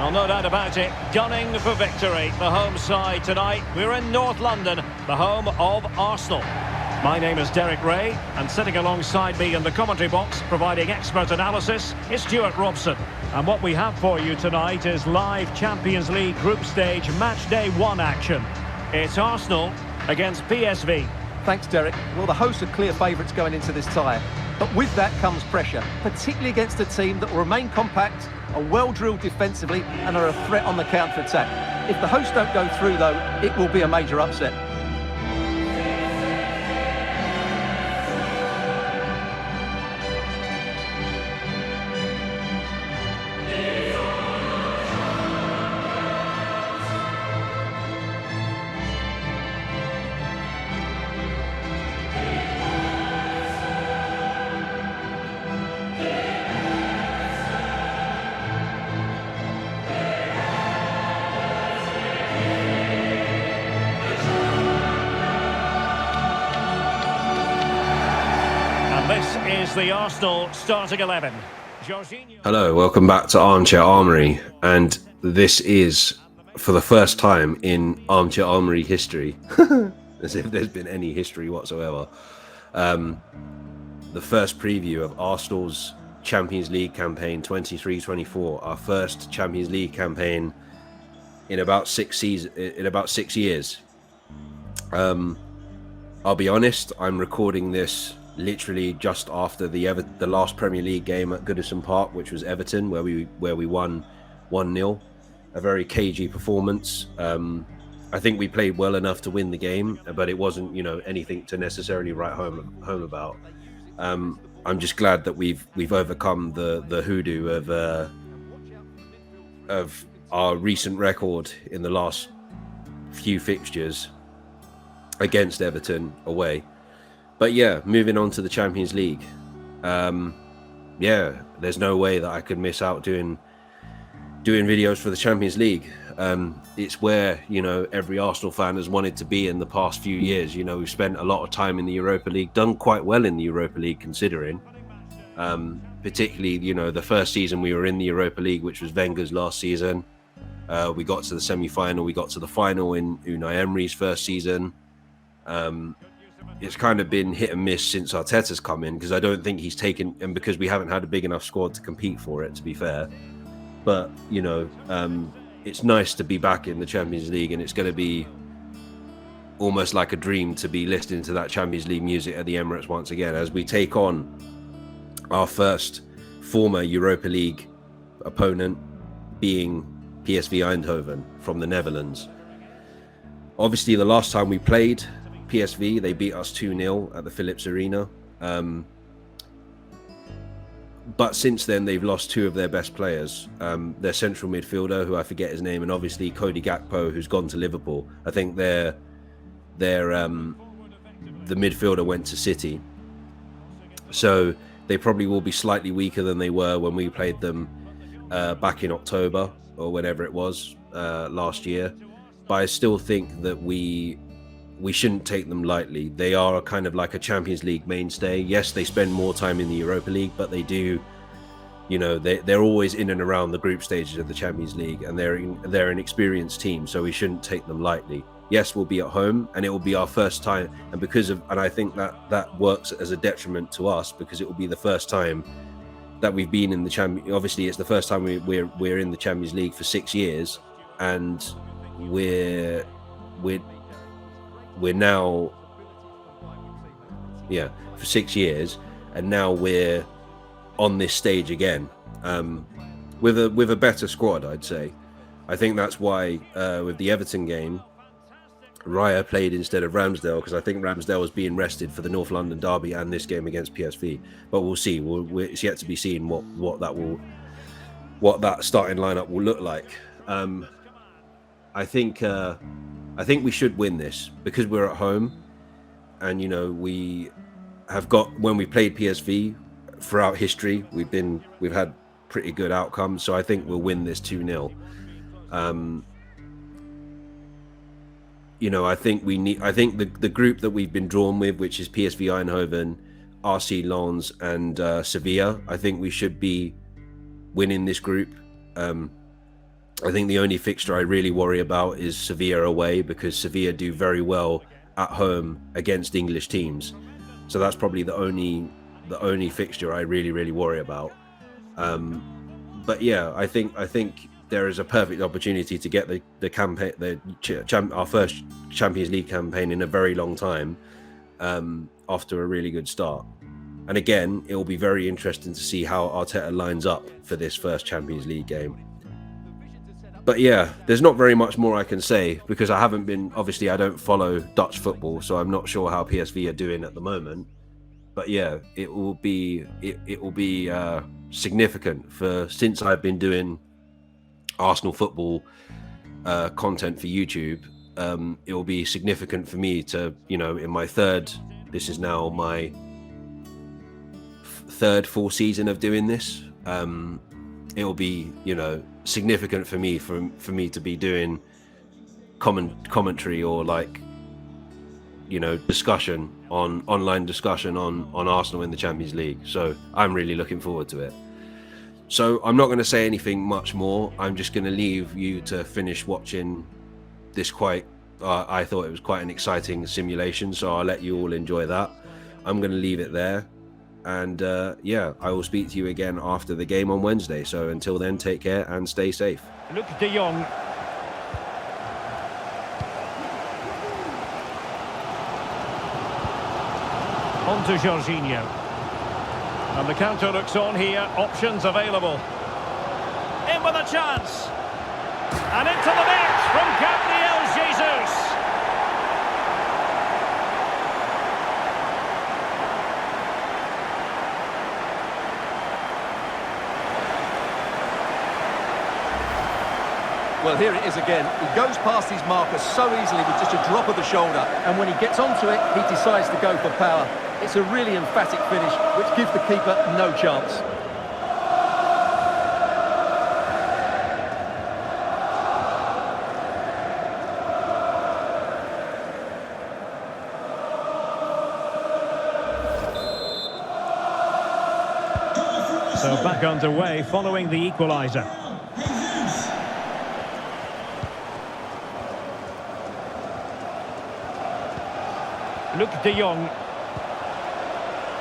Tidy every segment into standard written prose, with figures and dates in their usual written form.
Well, no doubt about it, gunning for victory. The home side tonight. We're in North London, the home of Arsenal. My name is Derek Ray, and sitting alongside me in the commentary box, providing expert analysis, is Stuart Robson. And what we have for you tonight is live Champions League group stage match day 1 action. It's Arsenal against PSV. Thanks, Derek. Well, the hosts are clear favourites going into this tie. But with that comes pressure, particularly against a team that will remain compact, are well-drilled defensively and are a threat on the counter-attack. If the hosts don't go through, though, it will be a major upset. This is the Arsenal starting 11. Hello, welcome back to Armchair Armory, and this is for the first time in Armchair Armory history, as if there's been any history whatsoever, the first preview of Arsenal's Champions League campaign 23-24, our first Champions League campaign in about 6 years. I'll be honest, I'm recording this literally just after the last Premier League game at Goodison Park, which was Everton, where we won 1-0. A very cagey performance. I think we played well enough to win the game, but it wasn't, anything to necessarily write home about. I'm just glad that we've overcome the hoodoo of our recent record in the last few fixtures against Everton away. But yeah, moving on to the Champions League. There's no way that I could miss out doing videos for the Champions League. It's where, every Arsenal fan has wanted to be in the past few years. We've spent a lot of time in the Europa League, done quite well in the Europa League considering. Particularly, the first season we were in the Europa League, which was Wenger's last season. We got to the semi-final, we got to the final in Unai Emery's first season. It's kind of been hit and miss since Arteta's come in, because I don't think he's taken, and because we haven't had a big enough squad to compete for it, to be fair. But, it's nice to be back in the Champions League, and it's going to be almost like a dream to be listening to that Champions League music at the Emirates once again, as we take on our first former Europa League opponent, being PSV Eindhoven from the Netherlands. Obviously, the last time we played PSV, they beat us 2-0 at the Philips Arena. But since then, they've lost 2 of their best players. Their central midfielder, who I forget his name, and obviously Cody Gakpo, who's gone to Liverpool. I think the midfielder went to City. So they probably will be slightly weaker than they were when we played them back in October, or whenever it was, last year. But I still think that we shouldn't take them lightly. They are kind of like a Champions League mainstay. Yes, they spend more time in the Europa League, but they do, they're always in and around the group stages of the Champions League, and they're an experienced team, so we shouldn't take them lightly. Yes, we'll be at home, and it will be our first time, and I think that works as a detriment to us, because it will be the first time that we've been in the Champions. Obviously, it's the first time we're in the Champions League for 6 years, and we're now, for 6 years, and now we're on this stage again, with a better squad, I'd say. I think that's why with the Everton game, Raya played instead of Ramsdale, because I think Ramsdale was being rested for the North London derby and this game against PSV. But we'll see. It's yet to be seen what that starting lineup will look like. I think we should win this, because we're at home, and we have got, when we played PSV throughout history, we've had pretty good outcomes. So I think we'll win this 2-0. I think the group that we've been drawn with, which is PSV Eindhoven, RC Lens, and Sevilla, I think we should be winning this group. I think the only fixture I really worry about is Sevilla away, because Sevilla do very well at home against English teams. So that's probably the only fixture I really worry about. But yeah, I think there is a perfect opportunity to get the campaign, our first Champions League campaign in a very long time, after a really good start. And again, it will be very interesting to see how Arteta lines up for this first Champions League game. But yeah, there's not very much more I can say, because I don't follow Dutch football, so I'm not sure how PSV are doing at the moment. But yeah, it will be significant since I've been doing Arsenal football content for YouTube. It will be significant for me to, in my this is now my third full season of doing this. It will be, significant for me to be doing commentary or online discussion on Arsenal in the Champions League. So I'm really looking forward to it. So I'm not going to say anything much more. I'm just going to leave you to finish watching this I thought it was quite an exciting simulation, so I'll let you all enjoy that. I'm going to leave it there. And yeah, I will speak to you again after the game on Wednesday. So until then, take care and stay safe. Luc de Jong. On to Jorginho. And the counter looks on here. Options available. In with a chance. And into the net from Gabriel Jesus. Well, here it is again. He goes past his marker so easily with just a drop of the shoulder. And when he gets onto it, he decides to go for power. It's a really emphatic finish, which gives the keeper no chance. So back underway following the equaliser. Luc de Jong.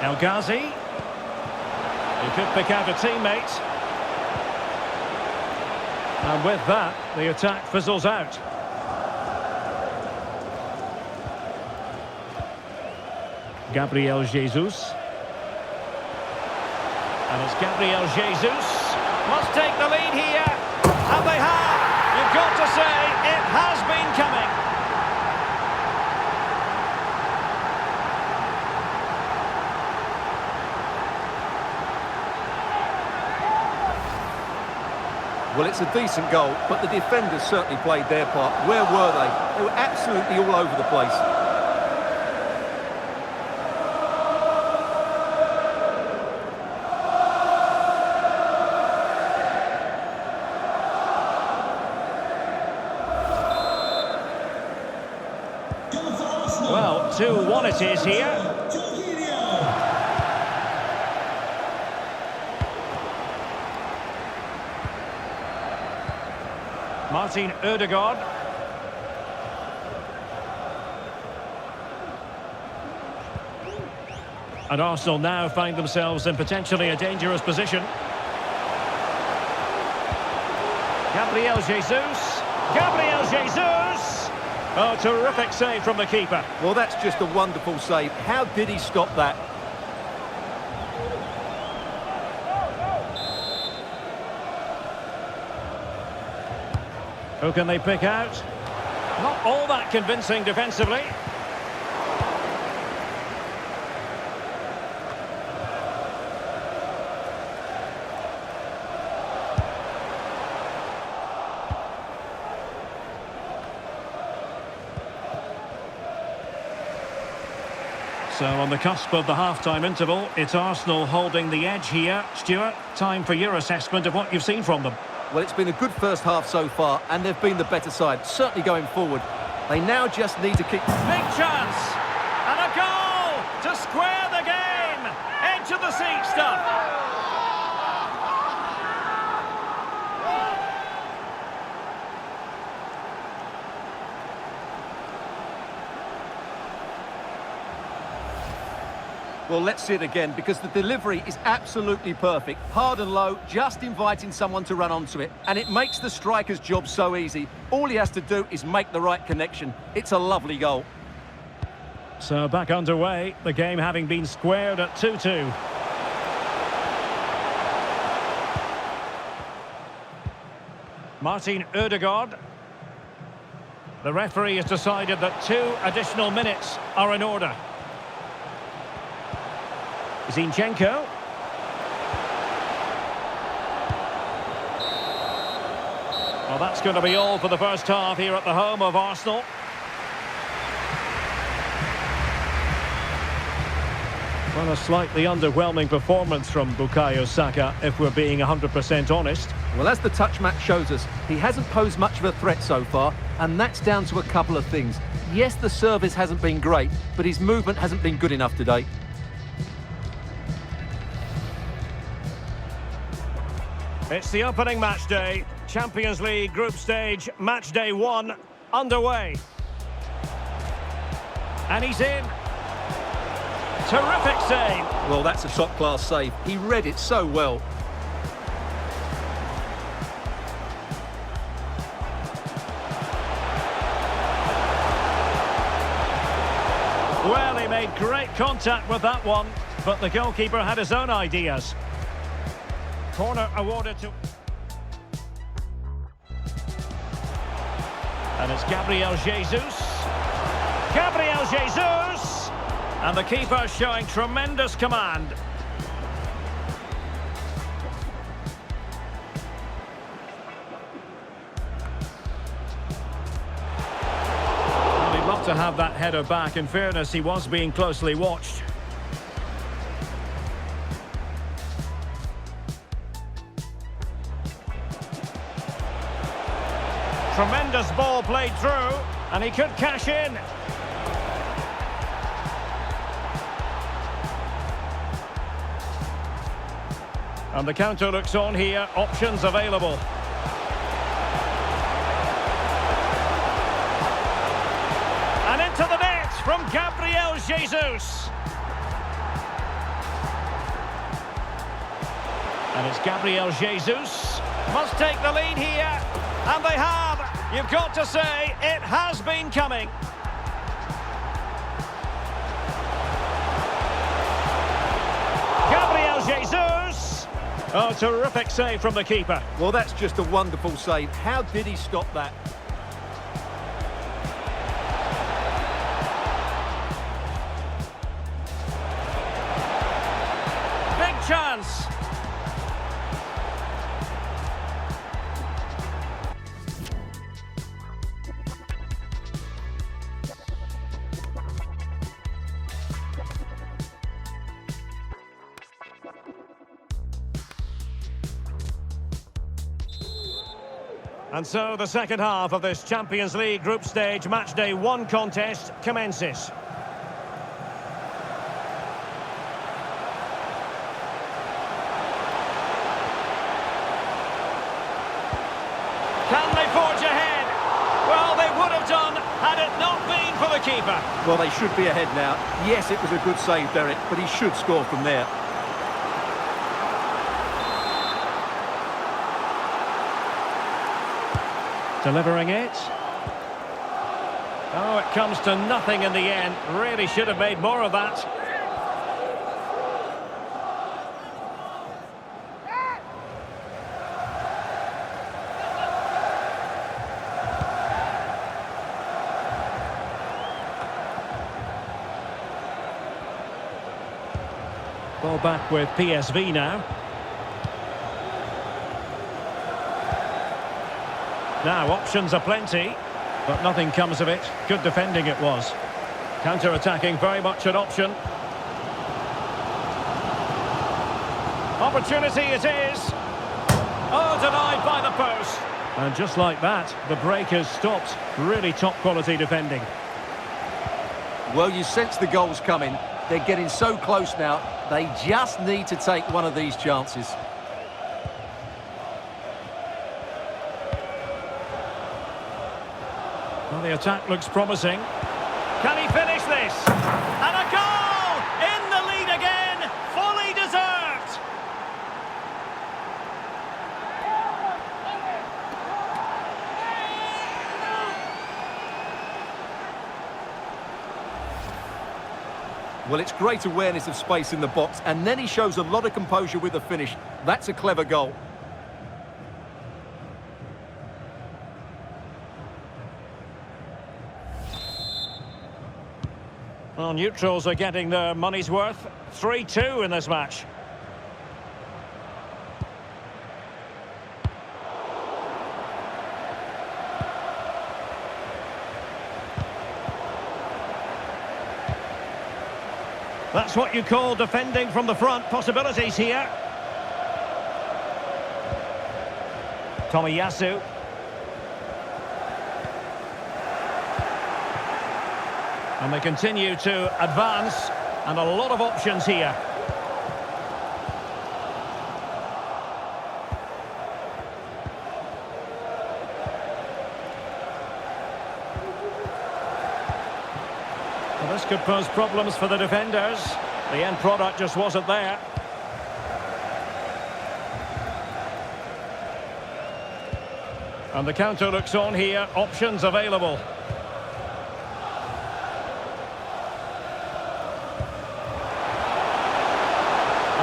El Ghazi. He could pick out a teammate. And with that, the attack fizzles out. Gabriel Jesus. And it's Gabriel Jesus. Must take the lead here. And they have. You've got to say, it has been coming. Well, it's a decent goal, but the defenders certainly played their part. Where were they? They were absolutely all over the place. Well, 2-1 it is here. Martin Ødegaard. And Arsenal now find themselves in potentially a dangerous position. Gabriel Jesus. Gabriel Jesus! Oh, terrific save from the keeper. Well, that's just a wonderful save. How did he stop that? Who can they pick out? Not all that convincing defensively. So on the cusp of the half-time interval, it's Arsenal holding the edge here. Stuart, time for your assessment of what you've seen from them. Well, it's been a good first half so far, and they've been the better side, certainly going forward. They now just need to keep... Big chance! And a goal to square the game! Edge of the seat stuff! Well, let's see it again, because the delivery is absolutely perfect. Hard and low, just inviting someone to run onto it. And it makes the striker's job so easy. All he has to do is make the right connection. It's a lovely goal. So back underway, the game having been squared at 2-2. Martin Ødegaard. The referee has decided that 2 additional minutes are in order. Zinchenko. Well, that's going to be all for the first half here at the home of Arsenal. Well, a slightly underwhelming performance from Bukayo Saka, if we're being 100% honest. Well, as the touch map shows us, he hasn't posed much of a threat so far, and that's down to a couple of things. Yes, the service hasn't been great, but his movement hasn't been good enough today. It's the opening match day. Champions League group stage, match day 1, underway. And he's in. Terrific save. Well, that's a top-class save. He read it so well. Well, he made great contact with that one, but the goalkeeper had his own ideas. Corner awarded to... And it's Gabriel Jesus. Gabriel Jesus! And the keeper showing tremendous command. Well, he'd love to have that header back. In fairness, he was being closely watched. Tremendous ball played through, and he could cash in. And the counter looks on here, options available. And into the net from Gabriel Jesus. And it's Gabriel Jesus. Must take the lead here. And they have. You've got to say, it has been coming. Gabriel Jesus. Oh, terrific save from the keeper. Well, that's just a wonderful save. How did he stop that? Big chance. And so the second half of this Champions League group stage matchday 1 contest commences. Can they forge ahead? Well, they would have done had it not been for the keeper. Well, they should be ahead now. Yes, it was a good save, Derek, but he should score from there. Delivering it. Oh, it comes to nothing in the end. Really should have made more of that. Ball back with PSV now. Now, options are plenty, but nothing comes of it. Good defending it was. Counter-attacking, very much an option. Opportunity it is. Oh, denied by the post. And just like that, the break has stopped. Really top-quality defending. Well, you sense the goals coming. They're getting so close now. They just need to take one of these chances. Well, the attack looks promising. Can he finish this? And a goal! In the lead Well, it's great awareness of space in the box, and then he shows a lot of composure with the finish. That's a clever goal. Well, neutrals are getting their money's worth. 3-2 in this match. That's what you call defending from the front. Possibilities here. Tomiyasu. And they continue to advance, and a lot of options here. Well, this could pose problems for the defenders. The end product just wasn't there. And the counter looks on here. Options available.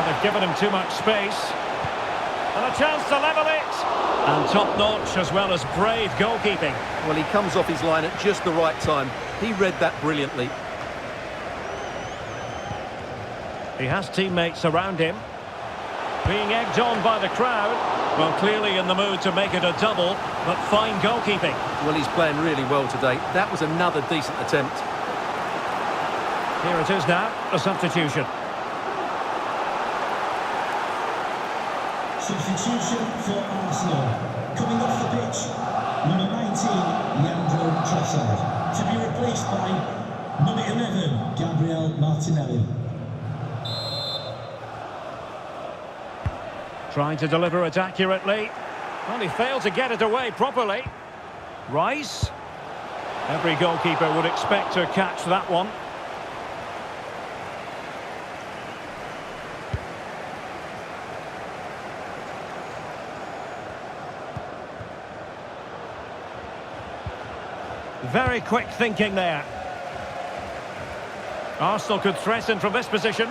They've given him too much space. And a chance to level it. And top-notch as well as brave goalkeeping. Well, he comes off his line at just the right time. He read that brilliantly. He has teammates around him. Being egged on by the crowd. Well, clearly in the mood to make it a double, but fine goalkeeping. Well, he's playing really well today. That was another decent attempt. Here it is now, a substitution. Substitution for Arsenal. Coming off the pitch, number 19, Leandro Trossard. To be replaced by number 11, Gabriel Martinelli. Trying to deliver it accurately. Well, he failed to get it away properly. Rice. Every goalkeeper would expect to catch that one. Very quick thinking there. Arsenal could threaten from this position.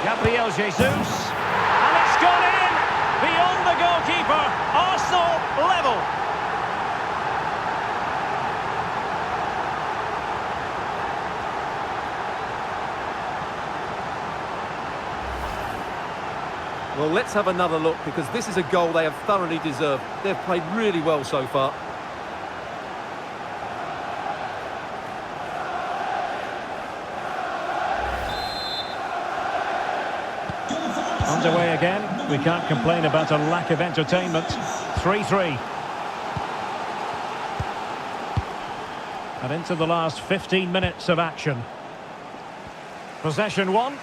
Gabriel Jesus. And it's gone in! Beyond the goalkeeper. Arsenal level. Well, let's have another look, because this is a goal they have thoroughly deserved. They've played really well so far. Underway again. We can't complain about a lack of entertainment. 3-3. And into the last 15 minutes of action. Possession one.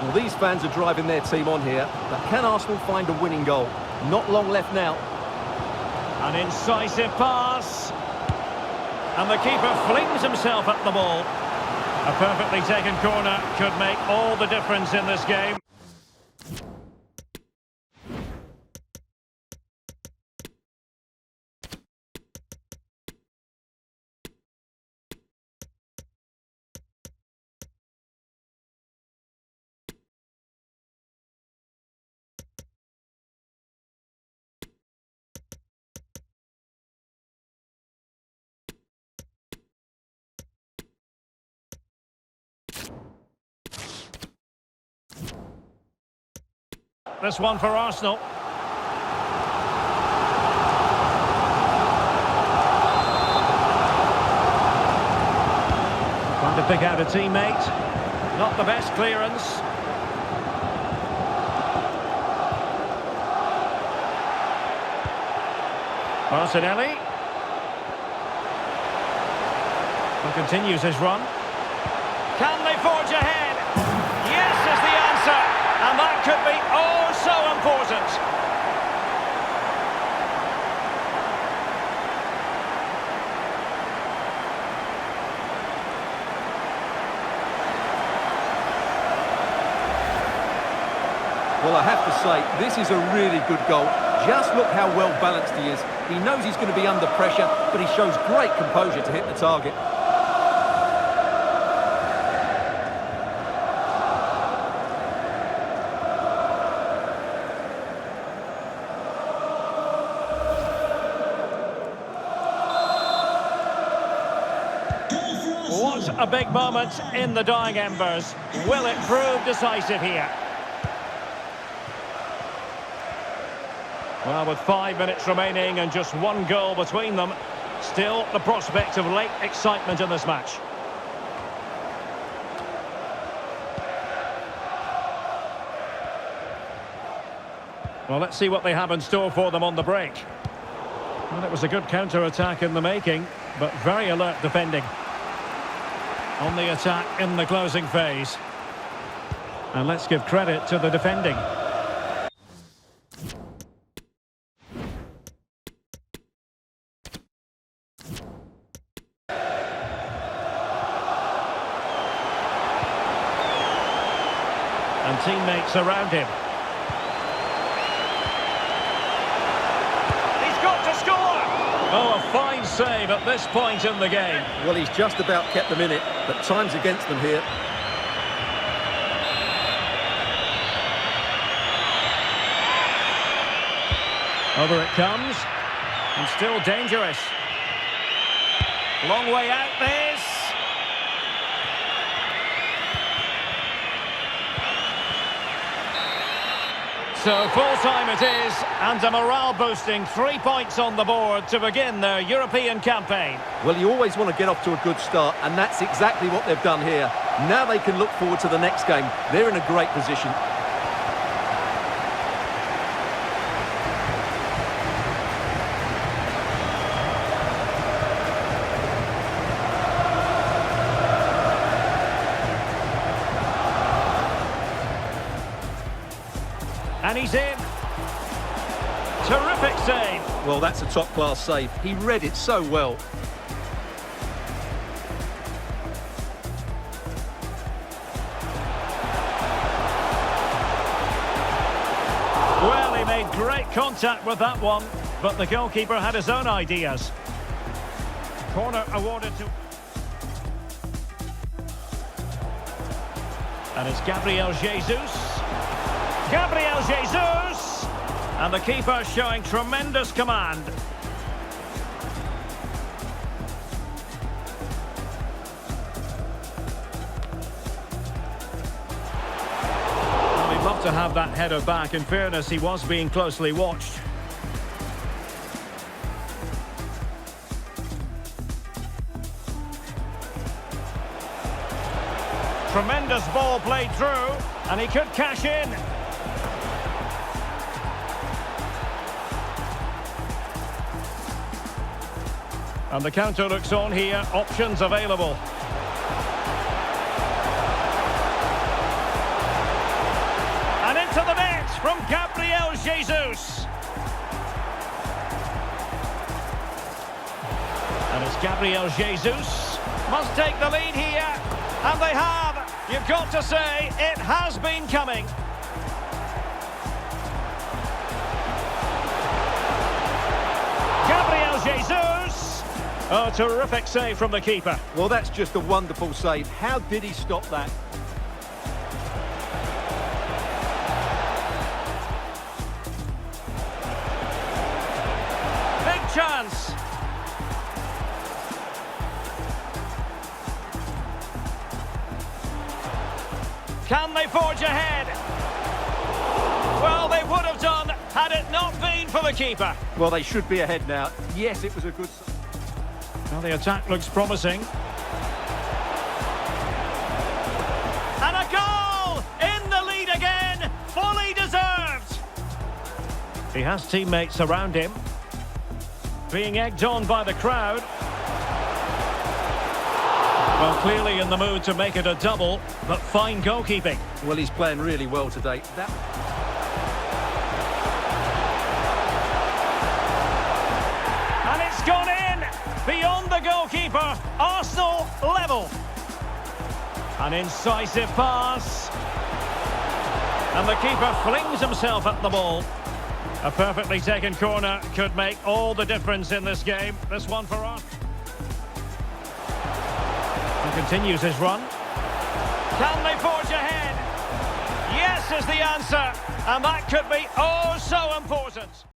Well, these fans are driving their team on here, but can Arsenal find a winning goal? Not long left now. An incisive pass. And the keeper flings himself at the ball. A perfectly taken corner could make all the difference in this game. This one for Arsenal. Trying to pick out a teammate. Not the best clearance. Martinelli. And continues his run. Can they forge ahead? Yes is the answer. And that could be oh so important. Well, I have to say, this is a really good goal. Just look how well balanced he is. He knows he's going to be under pressure, but he shows great composure to hit the target. What a big moment in the dying embers. Will it prove decisive here? Well, with 5 minutes remaining and just one goal between them, still the prospect of late excitement in this match. Well, let's see what they have in store for them on the break. Well, it was a good counter-attack in the making, but very alert defending. On the attack in the closing phase. And let's give credit to the defending. And teammates around him. He's got to score! Oh, a fine save at this point in the game. Well, he's just about kept them in it, but time's against them here. Over it comes. And still dangerous. Long way out this. So full-time it is, and a morale-boosting 3 points on the board to begin their European campaign. Well, you always want to get off to a good start, and that's exactly what they've done here. Now they can look forward to the next game. They're in a great position. And he's in. Terrific save. Well, that's a top-class save. He read it so well. Well, he made great contact with that one, but the goalkeeper had his own ideas. Corner awarded to... And it's Gabriel Jesus. Gabriel Jesus! And the keeper showing tremendous command. Well, we'd love to have that header back. In fairness, he was being closely watched. Tremendous ball played through, and he could cash in. And the counter looks on here, options available. And into the net from Gabriel Jesus. And it's Gabriel Jesus. Must take the lead here. And they have. You've got to say, it has been coming. Gabriel Jesus. Oh, terrific save from the keeper. Well, that's just a wonderful save. How did he stop that? Big chance. Can they forge ahead? Well, they would have done had it not been for the keeper. Well, they should be ahead now. Yes, it was a good... Well, the attack looks promising. And a goal! In the lead again! Fully deserved! He has teammates around him. Being egged on by the crowd. Well, clearly in the mood to make it a double, but fine goalkeeping. Well, he's playing really well today. And it's gone in! Beyond the goalkeeper, Arsenal level. An incisive pass. And the keeper flings himself at the ball. A perfectly taken corner could make all the difference in this game. This one for us. He continues his run. Can they forge ahead? Yes is the answer. And that could be oh so important.